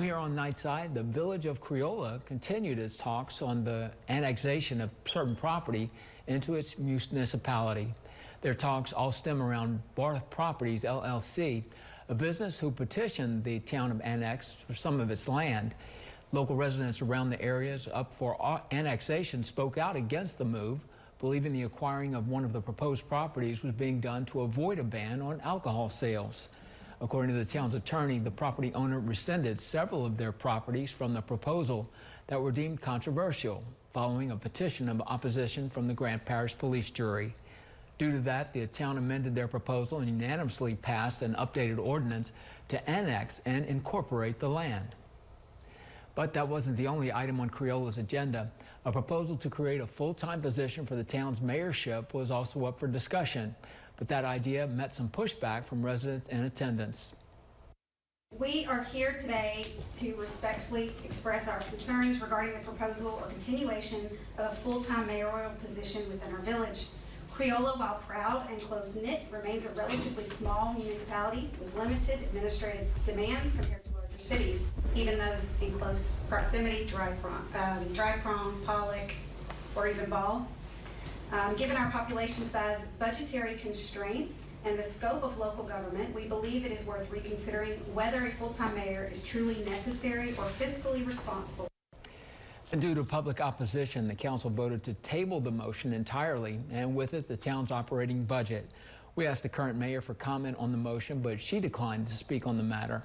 here on Nightside, the village of Creola continued its talks on the annexation of certain property into its municipality. Their talks all stem around Barth Properties, LLC, a business who petitioned the town of Annex for some of its land. Local residents around the areas up for annexation spoke out against the move, believing the acquiring of one of the proposed properties was being done to avoid a ban on alcohol sales. According to the town's attorney, the property owner rescinded several of their properties from the proposal that were deemed controversial, following a petition of opposition from the Grant Parish Police Jury. Due to that, the town amended their proposal and unanimously passed an updated ordinance to annex and incorporate the land. But that wasn't the only item on Creola's agenda. A proposal to create a full-time position for the town's mayorship was also up for discussion, but that idea met some pushback from residents in attendance. We are here today to respectfully express our concerns regarding the proposal or continuation of a full-time mayoral position within our village. Creola, while proud and close-knit, remains a relatively small municipality with limited administrative demands compared to larger cities, even those in close proximity, Dry Prong, Pollock, or even Ball. Given our population size, budgetary constraints, and the scope of local government, we believe it is worth reconsidering whether a full-time mayor is truly necessary or fiscally responsible. And due to public opposition, the council voted to table the motion entirely, and with it, the town's operating budget. We asked the current mayor for comment on the motion, but she declined to speak on the matter.